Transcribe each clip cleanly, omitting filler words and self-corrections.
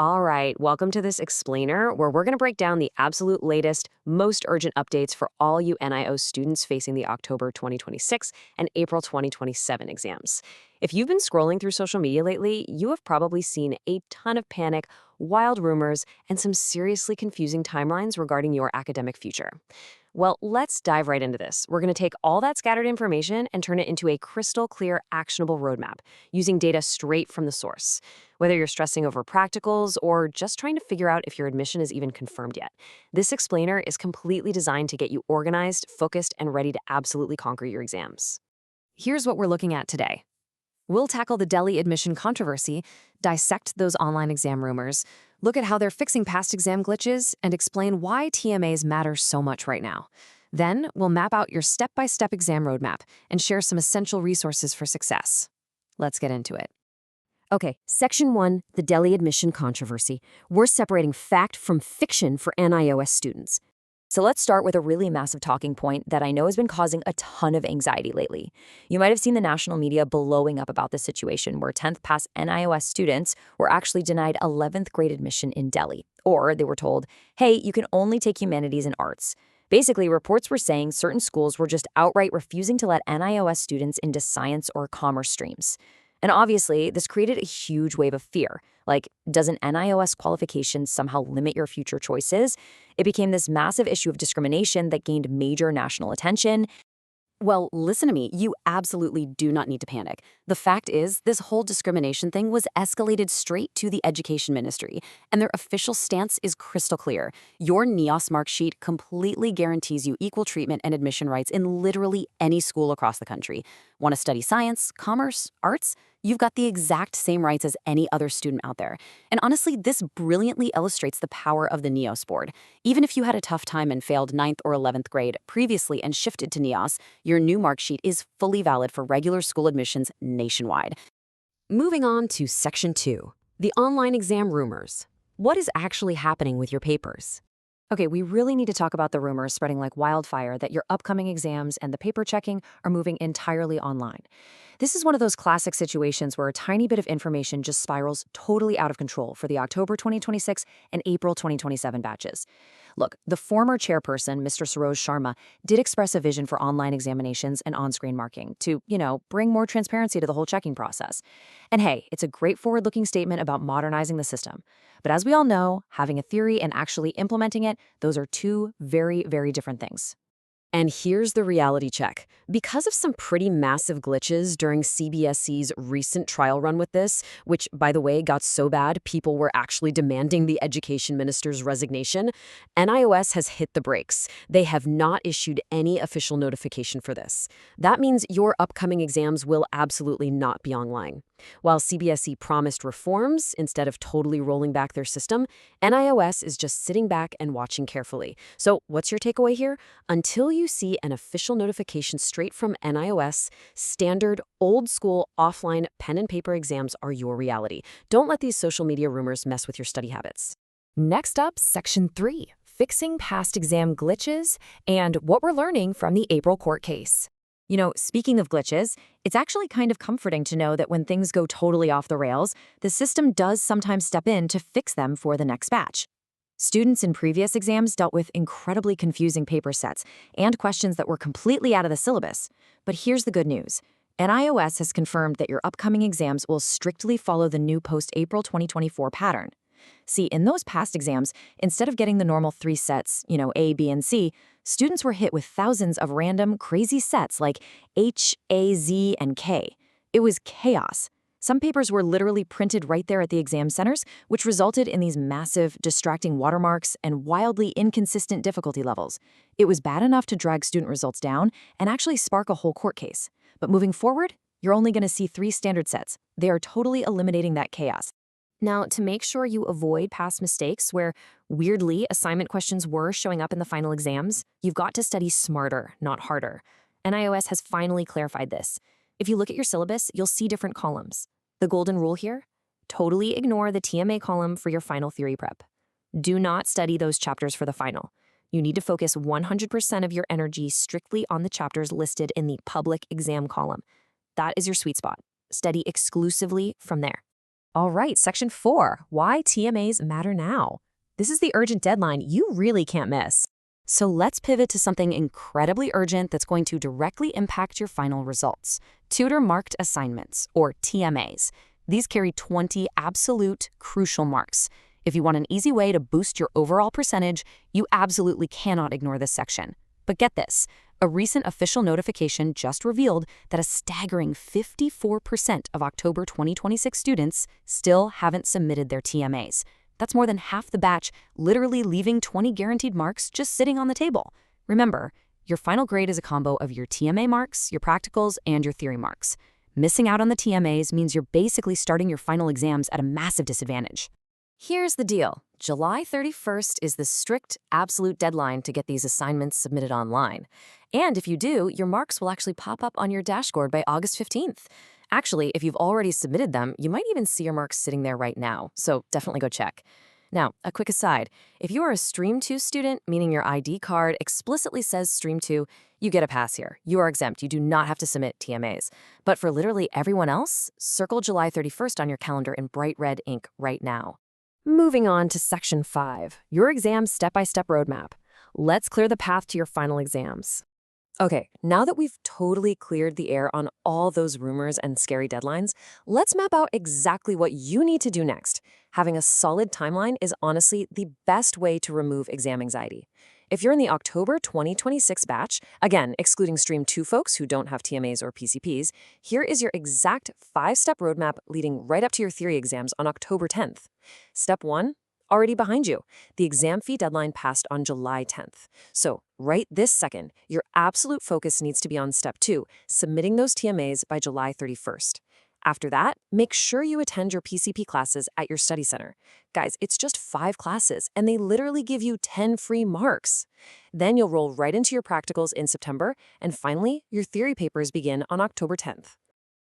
All right, welcome to this explainer where we're going to break down the absolute latest, most urgent updates for all you NIOS students facing the October 2026 and April 2027 exams. If you've been scrolling through social media lately, you have probably seen a ton of panic, wild rumors, and some seriously confusing timelines regarding your academic future. Well, let's dive right into this. We're going to take all that scattered information and turn it into a crystal clear, actionable roadmap using data straight from the source. Whether you're stressing over practicals or just trying to figure out if your admission is even confirmed yet, this explainer is completely designed to get you organized, focused, and ready to absolutely conquer your exams. Here's what we're looking at today. We'll tackle the Delhi admission controversy, dissect those online exam rumors, look at how they're fixing past exam glitches, and explain why TMAs matter so much right now. Then, we'll map out your step-by-step exam roadmap and share some essential resources for success. Let's get into it. Okay, Section 1, the Delhi admission controversy. We're separating fact from fiction for NIOS students. So let's start with a really massive talking point that I know has been causing a ton of anxiety lately. You might have seen the national media blowing up about this situation where 10th pass NIOS students were actually denied 11th grade admission in Delhi. Or they were told, hey, you can only take humanities and arts. Basically, reports were saying certain schools were just outright refusing to let NIOS students into science or commerce streams. And obviously, this created a huge wave of fear. Like, does an NIOS qualification somehow limit your future choices? It became this massive issue of discrimination that gained major national attention. Well, listen to me, you absolutely do not need to panic. The fact is, this whole discrimination thing was escalated straight to the Education Ministry, and their official stance is crystal clear. Your NIOS mark sheet completely guarantees you equal treatment and admission rights in literally any school across the country. Want to study science, commerce, arts? You've got the exact same rights as any other student out there. And honestly, this brilliantly illustrates the power of the NIOS board. Even if you had a tough time and failed 9th or 11th grade previously and shifted to NIOS, your new mark sheet is fully valid for regular school admissions nationwide. Moving on to Section 2, the online exam rumors. What is actually happening with your papers? Okay, we really need to talk about the rumors spreading like wildfire that your upcoming exams and the paper checking are moving entirely online. This is one of those classic situations where a tiny bit of information just spirals totally out of control for the October 2026 and April 2027 batches. Look, the former chairperson, Mr. Saroj Sharma, did express a vision for online examinations and on-screen marking to, bring more transparency to the whole checking process. And hey, it's a great forward-looking statement about modernizing the system. But as we all know, having a theory and actually implementing it, those are two very, very different things. And here's the reality check. Because of some pretty massive glitches during CBSE's recent trial run with this, which, by the way, got so bad people were actually demanding the education minister's resignation, NIOS has hit the brakes. They have not issued any official notification for this. That means your upcoming exams will absolutely not be online. While CBSE promised reforms instead of totally rolling back their system, NIOS is just sitting back and watching carefully. So what's your takeaway here? Until you see an official notification straight from NIOS, standard, old-school, offline pen and paper exams are your reality. Don't let these social media rumors mess with your study habits. Next up, Section 3, fixing past exam glitches and what we're learning from the April court case. Speaking of glitches, it's actually kind of comforting to know that when things go totally off the rails, the system does sometimes step in to fix them for the next batch. Students in previous exams dealt with incredibly confusing paper sets and questions that were completely out of the syllabus. But here's the good news. NIOS has confirmed that your upcoming exams will strictly follow the new post-April 2024 pattern. See, in those past exams, instead of getting the normal 3 sets, A, B, and C, students were hit with thousands of random, crazy sets like H, A, Z, and K. It was chaos. Some papers were literally printed right there at the exam centers, which resulted in these massive, distracting watermarks and wildly inconsistent difficulty levels. It was bad enough to drag student results down and actually spark a whole court case. But moving forward, you're only going to see 3 standard sets. They are totally eliminating that chaos. Now, to make sure you avoid past mistakes where, weirdly, assignment questions were showing up in the final exams, you've got to study smarter, not harder. NIOS has finally clarified this. If you look at your syllabus, you'll see different columns. The golden rule here? Totally ignore the TMA column for your final theory prep. Do not study those chapters for the final. You need to focus 100% of your energy strictly on the chapters listed in the public exam column. That is your sweet spot. Study exclusively from there. All right, Section 4, why TMAs matter now. This is the urgent deadline you really can't miss. So let's pivot to something incredibly urgent that's going to directly impact your final results. Tutor Marked Assignments, or TMAs. These carry 20 absolute crucial marks. If you want an easy way to boost your overall percentage, you absolutely cannot ignore this section. But get this, a recent official notification just revealed that a staggering 54% of October 2026 students still haven't submitted their TMAs. That's more than half the batch, literally leaving 20 guaranteed marks just sitting on the table. Remember, your final grade is a combo of your TMA marks, your practicals, and your theory marks. Missing out on the TMAs means you're basically starting your final exams at a massive disadvantage. Here's the deal. July 31st is the strict, absolute deadline to get these assignments submitted online. And if you do, your marks will actually pop up on your dashboard by August 15th. Actually, if you've already submitted them, you might even see your marks sitting there right now, so definitely go check. Now, a quick aside, if you are a Stream 2 student, meaning your ID card explicitly says Stream 2, you get a pass here. You are exempt. You do not have to submit TMAs. But for literally everyone else, circle July 31st on your calendar in bright red ink right now. Moving on to Section 5, your exam step-by-step roadmap. Let's clear the path to your final exams. Okay, now that we've totally cleared the air on all those rumors and scary deadlines, let's map out exactly what you need to do next. Having a solid timeline is honestly the best way to remove exam anxiety. If you're in the October 2026 batch, again, excluding Stream 2 folks who don't have TMAs or PCPs, here is your exact 5-step roadmap leading right up to your theory exams on October 10th. Step 1, already behind you. The exam fee deadline passed on July 10th. So, right this second, your absolute focus needs to be on Step 2, submitting those TMAs by July 31st. After that, make sure you attend your PCP classes at your study center. Guys, it's just 5 classes, and they literally give you 10 free marks. Then you'll roll right into your practicals in September, and finally, your theory papers begin on October 10th.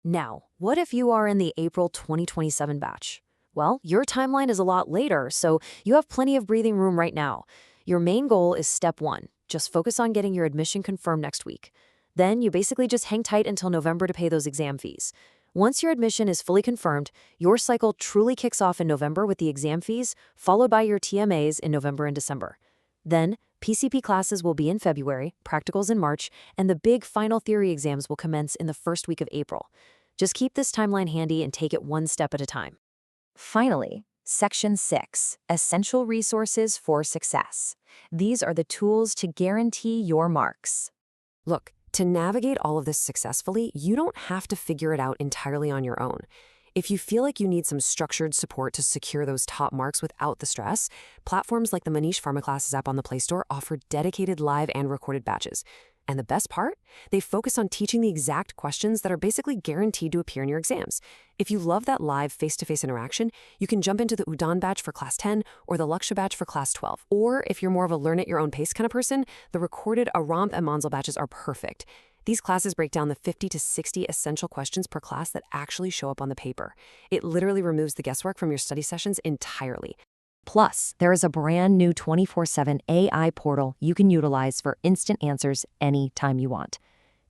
Now, what if you are in the April 2027 batch? Well, your timeline is a lot later, so you have plenty of breathing room right now. Your main goal is Step 1. Just focus on getting your admission confirmed next week. Then you basically just hang tight until November to pay those exam fees. Once your admission is fully confirmed, your cycle truly kicks off in November with the exam fees, followed by your TMAs in November and December. Then, PCP classes will be in February, practicals in March, and the big final theory exams will commence in the first week of April. Just keep this timeline handy and take it one step at a time. Finally, Section 6, Essential Resources for Success. These are the tools to guarantee your marks. Look, to navigate all of this successfully, you don't have to figure it out entirely on your own. If you feel like you need some structured support to secure those top marks without the stress, platforms like the Manish Pharma Classes app on the Play Store offer dedicated live and recorded batches. And the best part? They focus on teaching the exact questions that are basically guaranteed to appear in your exams. If you love that live face-to-face interaction, you can jump into the Udon batch for Class 10 or the Laksha batch for Class 12. Or if you're more of a learn-at-your-own-pace kind of person, the recorded Aramp and Manzal batches are perfect. These classes break down the 50 to 60 essential questions per class that actually show up on the paper. It literally removes the guesswork from your study sessions entirely. Plus, there is a brand new 24/7 AI portal you can utilize for instant answers anytime you want.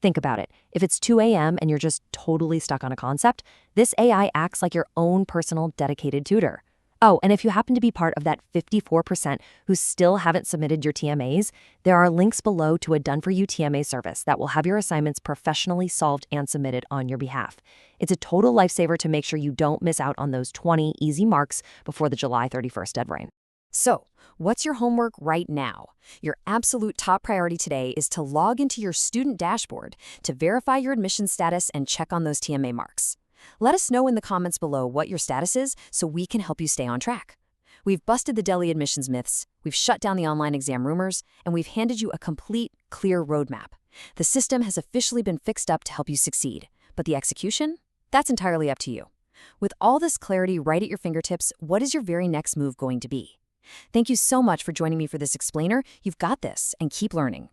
Think about it. If it's 2 a.m. and you're just totally stuck on a concept, this AI acts like your own personal dedicated tutor. Oh, and if you happen to be part of that 54% who still haven't submitted your TMAs, there are links below to a done-for-you TMA service that will have your assignments professionally solved and submitted on your behalf. It's a total lifesaver to make sure you don't miss out on those 20 easy marks before the July 31st deadline. So, what's your homework right now? Your absolute top priority today is to log into your student dashboard to verify your admission status and check on those TMA marks. Let us know in the comments below what your status is so we can help you stay on track. We've busted the Delhi admissions myths, we've shut down the online exam rumors, and we've handed you a complete, clear roadmap. The system has officially been fixed up to help you succeed, but the execution? That's entirely up to you. With all this clarity right at your fingertips, what is your very next move going to be? Thank you so much for joining me for this explainer. You've got this, and keep learning.